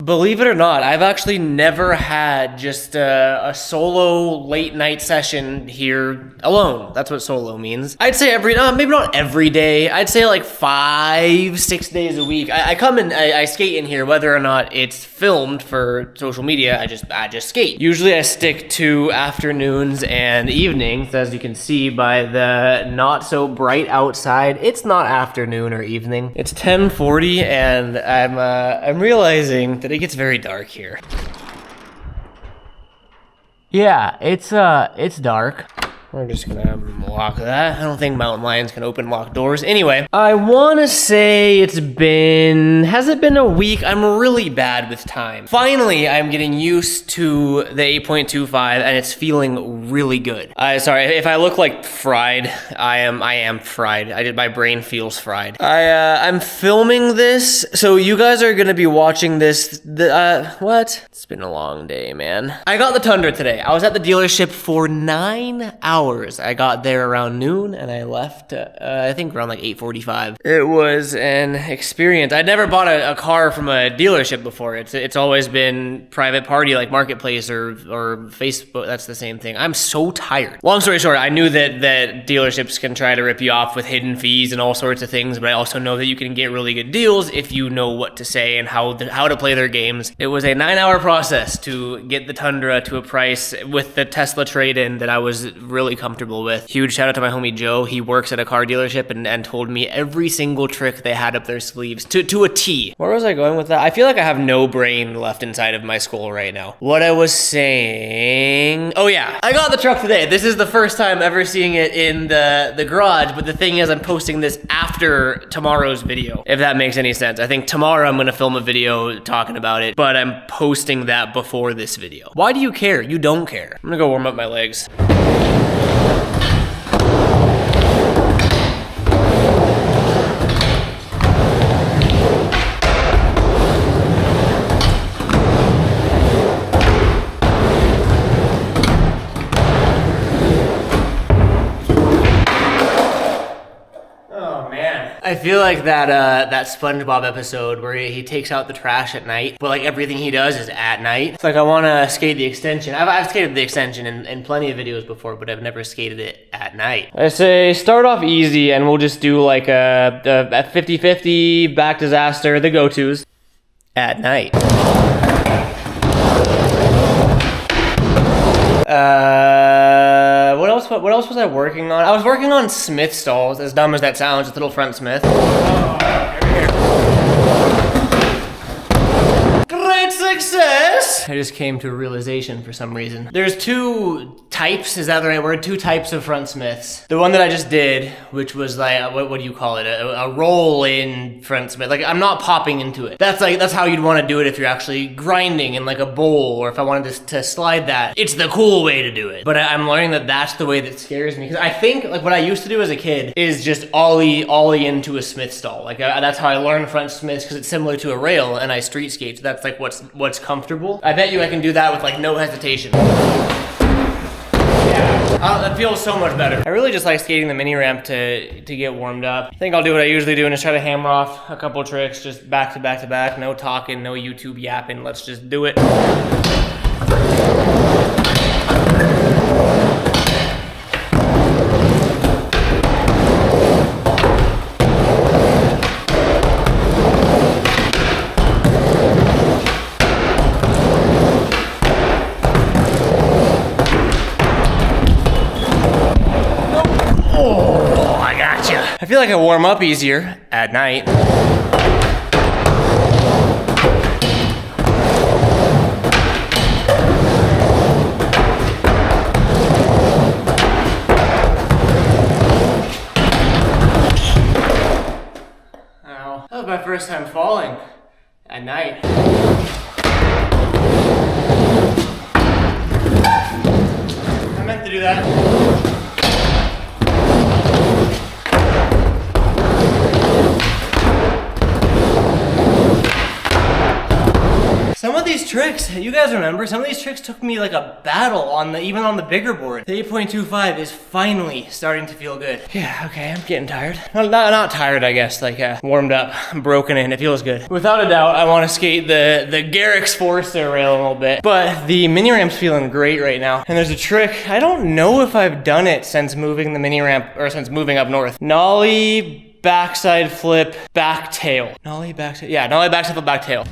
Believe it or not, I've actually never had just a solo late night session here alone. That's what solo means. I'd say maybe not every day. I'd say like 5-6 days a week. I come and I skate in here, whether or not it's filmed for social media. I just skate. Usually I stick to afternoons and evenings, as you can see by the not so bright outside. It's not afternoon or evening. It's 10:40 and I'm realizing that it gets very dark here. Yeah, it's dark. We're just gonna lock that. I don't think mountain lions can open locked doors. Anyway, I wanna say has it been a week? I'm really bad with time. Finally, I'm getting used to the 8.25 and it's feeling really good. Sorry, if I look like fried, I am fried. My brain feels fried. I'm filming this, so you guys are gonna be watching this, what? It's been a long day, man. I got the Tundra today. I was at the dealership for 9 hours. I got there around noon and I left, I think around like 8:45. It was an experience. I'd never bought a car from a dealership before. It's always been private party like Marketplace or Facebook. That's the same thing. I'm so tired. Long story short, I knew that dealerships can try to rip you off with hidden fees and all sorts of things, but I also know that you can get really good deals if you know what to say and how to play their games. It was a 9-hour process to get the Tundra to a price with the Tesla trade-in that I was really comfortable with. Huge shout out to my homie Joe. He works at a car dealership and told me every single trick they had up their sleeves to a T. Where was I going with that? I feel like I have no brain left inside of my skull right now. What I was saying... Oh yeah, I got the truck today. This is the first time ever seeing it in the garage, but the thing is I'm posting this after tomorrow's video, if that makes any sense. I think tomorrow I'm gonna film a video talking about it, but I'm posting that before this video. Why do you care? You don't care. I'm gonna go warm up my legs. I feel like that SpongeBob episode where he takes out the trash at night, but like everything he does is at night. It's like I want to skate the extension. I've skated the extension in plenty of videos before, but I've never skated it at night. I say start off easy and we'll just do like a 50-50 back disaster, the go-tos at night. What else was I working on? I was working on Smith stalls, as dumb as that sounds, with little front Smith. Great success! I just came to a realization for some reason. There's two types, is that the right word? Two types of front Smiths. The one that I just did, which was like, what do you call it? A roll-in front Smith. Like, I'm not popping into it. That's how you'd want to do it if you're actually grinding in like a bowl, or if I wanted to slide that. It's the cool way to do it. But I'm learning that that's the way that scares me. Because I think, like, what I used to do as a kid is just ollie into a Smith stall. Like, that's how I learned front Smiths, because it's similar to a rail, and I street skate, so that's like what's comfortable. I bet you I can do that with like no hesitation. That feels so much better. I really just like skating the mini ramp to get warmed up. I think I'll do what I usually do and just try to hammer off a couple tricks, just back to back to back. No talking, no YouTube yapping. Let's just do it. I feel like I warm up easier at night. Ow. That was my first time falling at night. I meant to do that. Some of these tricks, you guys remember, some of these tricks took me like a battle on even on the bigger board. The 8.25 is finally starting to feel good. Yeah, okay, I'm getting tired. Not tired, I guess, like warmed up, broken in, it feels good. Without a doubt, I want to skate the Garrett Forster rail a little bit, but the mini ramp's feeling great right now. And there's a trick, I don't know if I've done it since moving the mini ramp, or since moving up north. Nollie, backside flip, back tail. Nollie, backside, yeah, nollie, backside flip, back tail.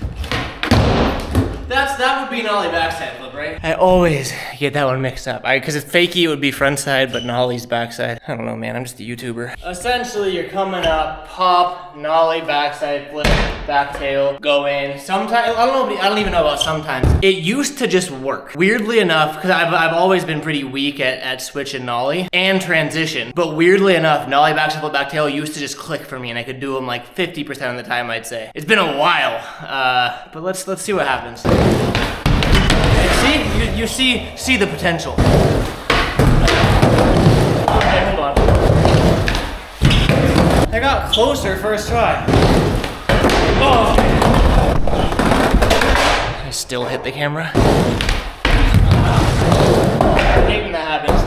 That would be nollie backside flip, right? I always get that one mixed up. Because it's fakie, it would be front side, but nollie's backside. I don't know, man, I'm just a YouTuber. Essentially, you're coming up, pop, nollie, backside flip, back tail, go in. Sometimes, I don't even know about sometimes. It used to just work. Weirdly enough, because I've always been pretty weak at switch and nollie and transition. But weirdly enough, nollie, backside flip, back tail used to just click for me, and I could do them like 50% of the time, I'd say. It's been a while, but let's see what happens. See? You see the potential. Okay, hold on. I got closer first try. Oh! I still hit the camera. I hate when that happens.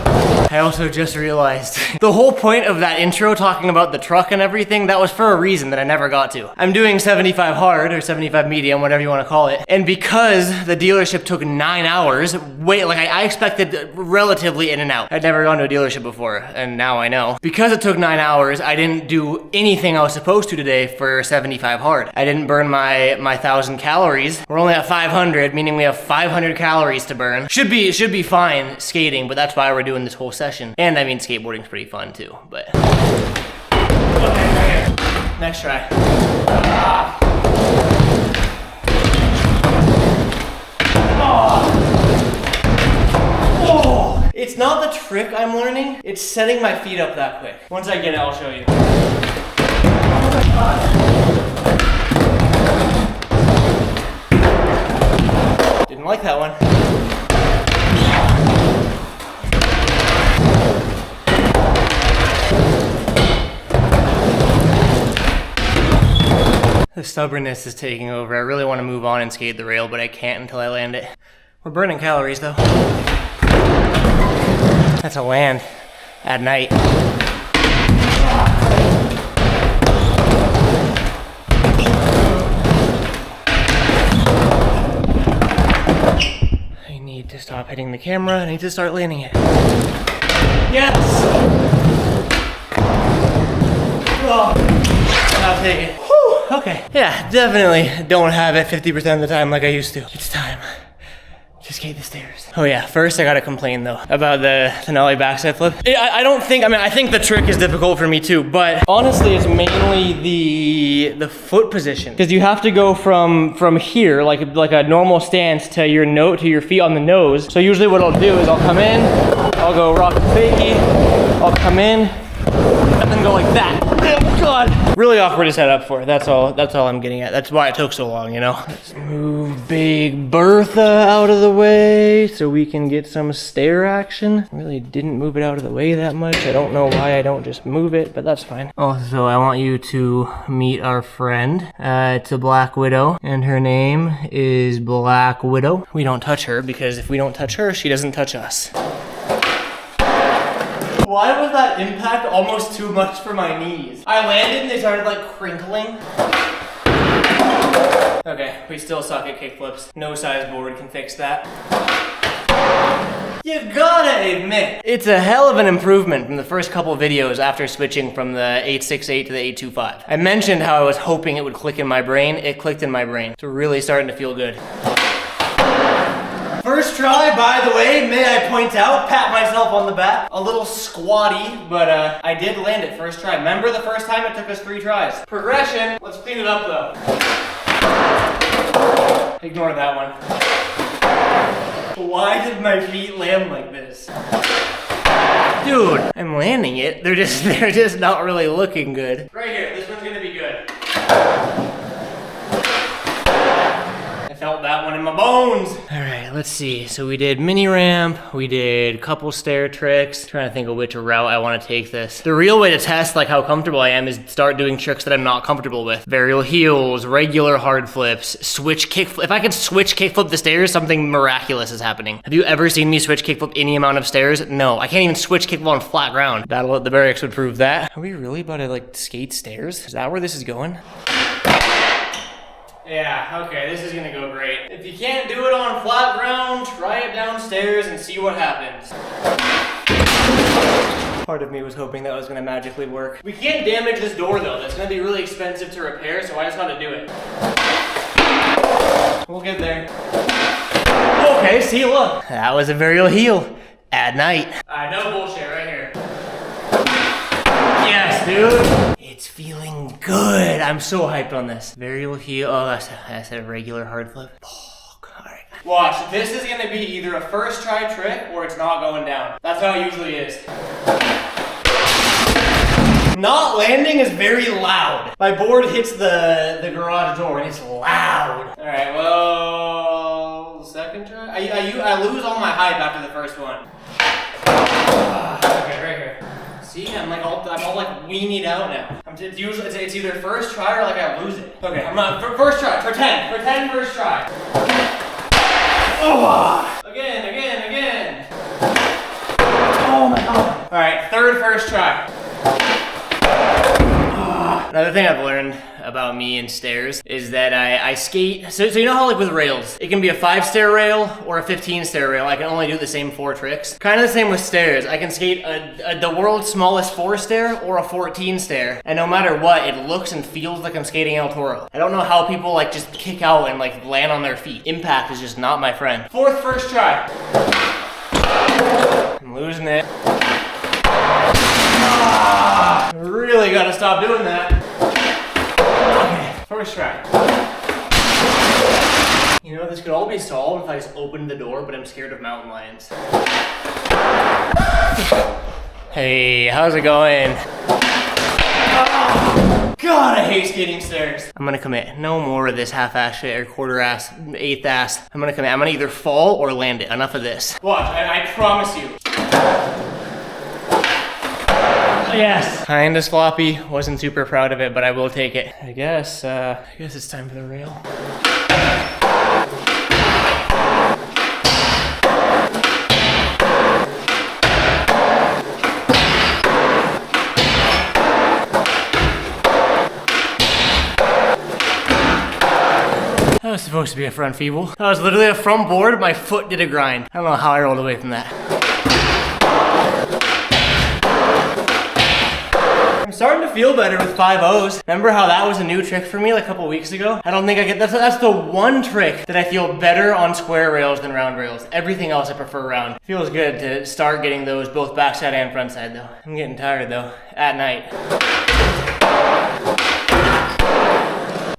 I also just realized the whole point of that intro talking about the truck and everything, that was for a reason that I never got to. I'm doing 75 hard or 75 medium, whatever you want to call it. And because the dealership took 9 hours, I expected relatively in and out. I'd never gone to a dealership before, and now I know. Because it took 9 hours, I didn't do anything I was supposed to today for 75 hard. I didn't burn my 1,000 calories. We're only at 500, meaning we have 500 calories to burn. Should be fine skating, but that's why we're doing this whole session. And I mean, skateboarding's pretty fun too, but. Okay, right here. Next try. Oh. It's not the trick I'm learning, it's setting my feet up that quick. Once I get it, I'll show you. Didn't like that one. The stubbornness is taking over. I really want to move on and skate the rail, but I can't until I land it. We're burning calories though. That's a land at night. I need to stop hitting the camera. I need to start landing it. Yes! Oh, I'll take it. Okay, yeah, definitely don't have it 50% of the time like I used to. It's time to skate the stairs. Oh yeah, first I gotta complain though about the nollie backside flip. I think the trick is difficult for me too, but honestly it's mainly the foot position. Because you have to go from here, like a normal stance to your feet on the nose. So usually what I'll do is I'll come in, I'll go rock and fakie, I'll come in, and then go like that. Oh God. Really awkward to set up for. That's all I'm getting at. That's why it took so long, you know? Let's move Big Bertha out of the way so we can get some stair action. Really didn't move it out of the way that much. I don't know why I don't just move it, but that's fine. Also, I want you to meet our friend. It's a Black Widow, and her name is Black Widow. We don't touch her because if we don't touch her, she doesn't touch us. Why was that impact almost too much for my knees? I landed and they started like crinkling. Okay, we still suck at kickflips. No size board can fix that. You gotta admit, it's a hell of an improvement from the first couple videos after switching from the 868 to the 825. I mentioned how I was hoping it would click in my brain. It clicked in my brain. It's really starting to feel good. First try, by the way, may I point out, pat myself on the back, a little squatty, but I did land it first try. Remember the first time it took us 3 tries? Progression, let's clean it up though. Ignore that one. Why did my feet land like this? Dude, I'm landing it. They're just not really looking good. Right here, this one's gonna be good. I felt that one in my bones. All right, let's see. So we did mini ramp, we did couple stair tricks. Trying to think of which route I want to take this. The real way to test like how comfortable I am is start doing tricks that I'm not comfortable with. Varial heels, regular hard flips, switch kickflip. If I could switch kickflip the stairs, something miraculous is happening. Have you ever seen me switch kickflip any amount of stairs? No, I can't even switch kickflip on flat ground. Battle at the Barracks would prove that. Are we really about to like skate stairs? Is that where this is going? Yeah, okay, this is gonna go great. If you can't do it on flat ground, try it downstairs and see what happens. Part of me was hoping that was gonna magically work. We can't damage this door though. That's gonna be really expensive to repair, so I just gotta do it. We'll get there. Okay, see, look. That was a varial heel at night. No bullshit right here. Yes, dude. It's feeling good. I'm so hyped on this. Varial heel. Oh, that's a regular hard flip. All right. Watch, this is gonna be either a first try trick or it's not going down. That's how it usually is. Not landing is very loud. My board hits the garage door and it's loud. All right, well, second try? I lose all my hype after the first one. Okay, right here. See, I'm all like weenied out now. It's either first try or like I lose it. Okay, I'm not, first try, pretend first try. Oh! Again. Oh my God. All right, third first try. Another thing I've learned about me and stairs is that I skate, so you know how like with rails, it can be a 5-stair rail or a 15-stair rail. I can only do the same 4 tricks. Kind of the same with stairs. I can skate the world's smallest 4-stair or a 14-stair, and no matter what, it looks and feels like I'm skating El Toro. I don't know how people like just kick out and like land on their feet. Impact is just not my friend. Fourth first try. I'm losing it. Really gotta stop doing that. Okay, first try. You know, this could all be solved if I just opened the door, but I'm scared of mountain lions. Hey, how's it going? God, I hate skating stairs. I'm gonna commit. No more of this half-ass shit or quarter-ass, eighth-ass. I'm gonna commit. I'm gonna either fall or land it. Enough of this. Watch, I promise you. Yes. Kinda sloppy. Wasn't super proud of it, but I will take it. I guess it's time for the rail. That was supposed to be a front feeble. That was literally a front board. My foot did a grind. I don't know how I rolled away from that. I'm starting to feel better with 5-0s. Remember how that was a new trick for me like a couple weeks ago? I don't think I get that's the one trick that I feel better on square rails than round rails. Everything else I prefer round. Feels good to start getting those both backside and front side though. I'm getting tired though. At night.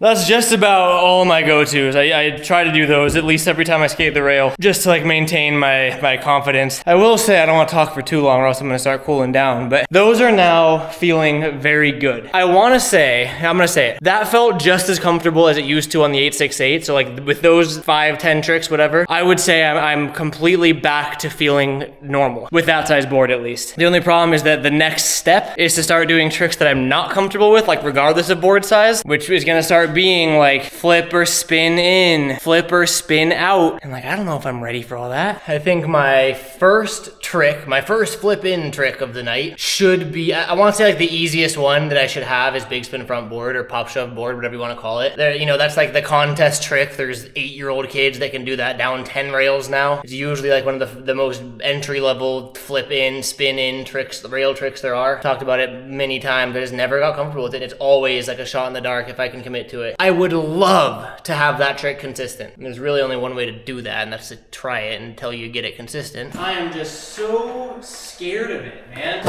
That's just about all my go-tos. I try to do those at least every time I skate the rail, just to like maintain my confidence. I will say I don't want to talk for too long or else I'm gonna start cooling down, but those are now feeling very good. I'm gonna say it, that felt just as comfortable as it used to on the 868. So like with those 5-10 tricks, whatever, I would say I'm completely back to feeling normal with that size board at least. The only problem is that the next step is to start doing tricks that I'm not comfortable with, like regardless of board size, which is gonna start being like flip or spin in, flip or spin out. And like, I don't know if I'm ready for all that. I think my first flip in trick of the night should be, I want to say like the easiest one that I should have is big spin front board or pop shove board, whatever you want to call it. There, you know, that's like the contest trick. There's 8-year-old kids that can do that down 10 rails now. It's usually like one of the most entry level flip in, spin in tricks, the rail tricks there are. Talked about it many times, but I just never got comfortable with it. It's always like a shot in the dark if I can commit to it. I would love to have that trick consistent. And there's really only one way to do that, and that's to try it until you get it consistent. I am just so scared of it, man.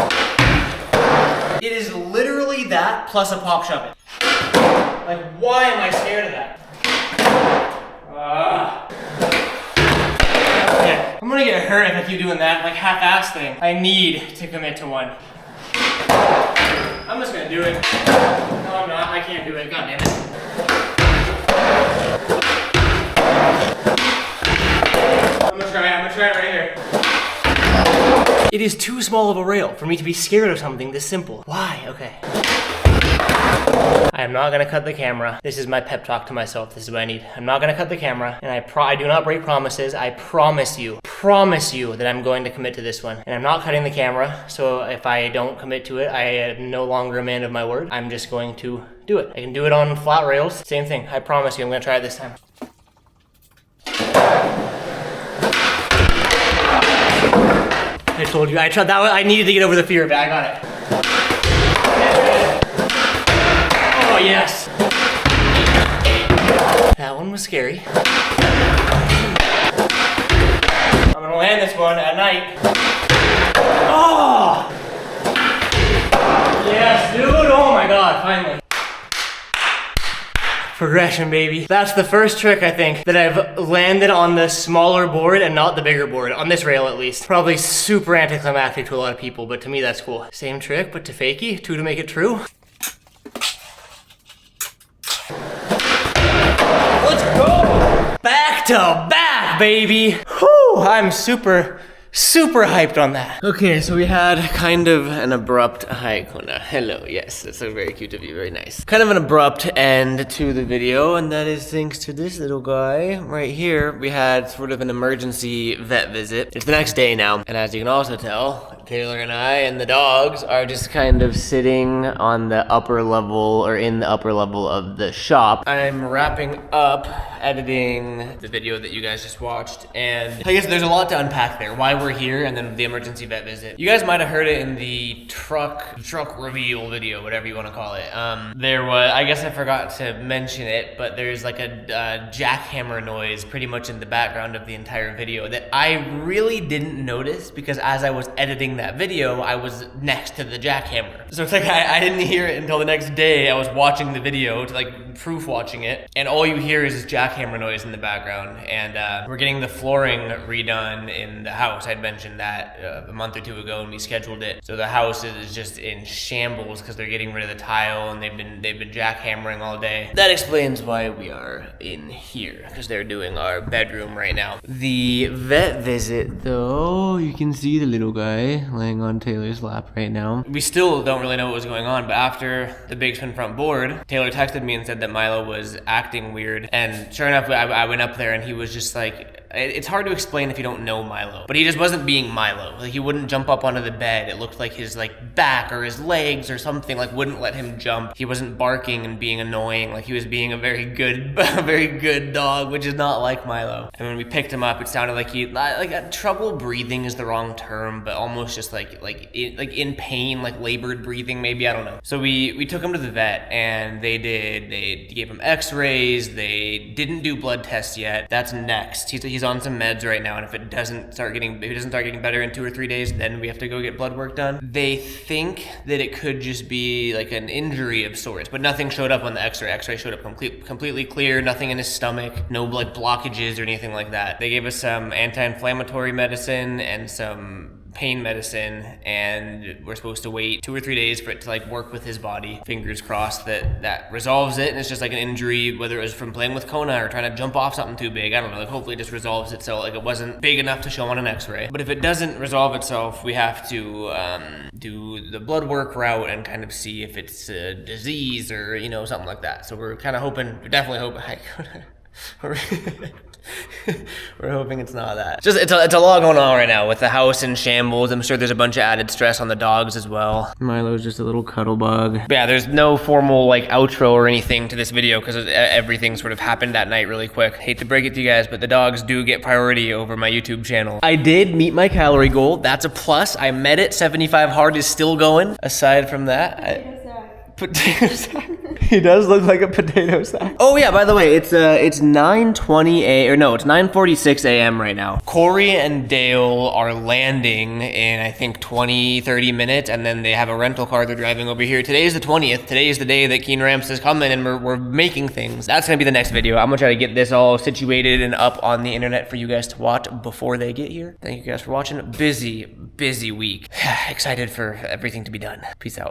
It is literally that plus a pop shove it. Like, why am I scared of that? Okay. I'm gonna get hurt if I keep doing that, like half-ass thing. I need to commit to one. I'm just gonna do it. No, I'm not. I can't do it. God damn it. It is too small of a rail for me to be scared of something this simple. Why? Okay. I am not gonna cut the camera. This is my pep talk to myself. This is what I need. I'm not gonna cut the camera, and I do not break promises. I promise you that I'm going to commit to this one. And I'm not cutting the camera, so if I don't commit to it, I am no longer a man of my word. I'm just going to do it. I can do it on flat rails. Same thing. I promise you, I'm gonna try it this time. I told you, I tried that one. I needed to get over the fear of it. I got it. Oh, yes. That one was scary. I'm gonna land this one at night. Oh! Yes, dude. Oh my God, finally. Progression, baby. That's the first trick, I think, that I've landed on the smaller board and not the bigger board, on this rail at least. Probably super anticlimactic to a lot of people, but to me that's cool. Same trick, but to fakie, 2 to make it true. Let's go! Back to back, baby! Whew, I'm super hyped on that. Okay, so we had kind of an abrupt, hi Kona, hello, yes, that's so very cute of you, very nice. Kind of an abrupt end to the video, and that is thanks to this little guy right here. We had sort of an emergency vet visit. It's the next day now, and as you can also tell, Taylor and I and the dogs are just kind of sitting on the upper level, or in the upper level of the shop. I'm wrapping up editing the video that you guys just watched, and I guess there's a lot to unpack there. Why we're here, and then the emergency vet visit. You guys might have heard it in the truck reveal video, whatever you want to call it. There was, I guess I forgot to mention it, but there's like a jackhammer noise pretty much in the background of the entire video that I really didn't notice, because as I was editing that video, I was next to the jackhammer. So it's like I didn't hear it until the next day. I was watching the video, to like proof watching it, and all you hear is this jackhammer noise in the background. And we're getting the flooring redone in the house. I'd mentioned that a month or two ago when we scheduled it. So the house is just in shambles because they're getting rid of the tile, and they've been jackhammering all day. That explains why we are in here, because they're doing our bedroom right now. The vet visit though, you can see the little guy laying on Taylor's lap right now. We still don't really know what was going on, but after the big spin front board, Taylor texted me and said that Milo was acting weird, and sure enough, I went up there and he was just like, it's hard to explain if you don't know Milo, but he just wasn't being Milo. Like, he wouldn't jump up onto the bed. It looked like his like back or his legs or something like wouldn't let him jump. He wasn't barking and being annoying. Like, he was being a very good dog, which is not like Milo. And when we picked him up, it sounded like he trouble breathing is the wrong term, but almost just like in pain, like labored breathing maybe, I don't know. So we took him to the vet, and they gave him x-rays. They didn't do blood tests yet. That's next. He's on some meds right now, and if he doesn't start getting better in 2 or 3 days, then we have to go get blood work done. They think that it could just be like an injury of sorts, but nothing showed up on the x-ray. X-ray showed up completely clear, nothing in his stomach, no like blockages or anything like that. They gave us some anti-inflammatory medicine and some pain medicine, and we're supposed to wait 2 or 3 days for it to like work with his body. Fingers crossed that resolves it, and it's just like an injury, whether it was from playing with Kona or trying to jump off something too big. I don't know, like hopefully it just resolves itself. Like, it wasn't big enough to show on an x-ray. But if it doesn't resolve itself, we have to do the blood work route and kind of see if it's a disease or, you know, something like that. So we're kind of hoping, we're definitely hoping, we're hoping it's not that. It's a lot going on right now with the house in shambles. I'm sure there's a bunch of added stress on the dogs as well. Milo's just a little cuddle bug. But yeah, there's no formal like outro or anything to this video because everything sort of happened that night really quick. Hate to break it to you guys, but the dogs do get priority over my YouTube channel. I did meet my calorie goal. That's a plus. I met it. 75 hard is still going. Aside from that, potato sack. He does look like a potato sack. Oh yeah, by the way, it's 9:46 a.m. right now. Corey and Dale are landing in, I think, 20-30 minutes, and then they have a rental car they're driving over here. Today is the 20th. Today is the day that Keen Ramps is coming, and we're making things. That's gonna be the next video. I'm gonna try to get this all situated and up on the internet for you guys to watch before they get here. Thank you guys for watching. Busy week. Excited for everything to be done. Peace out.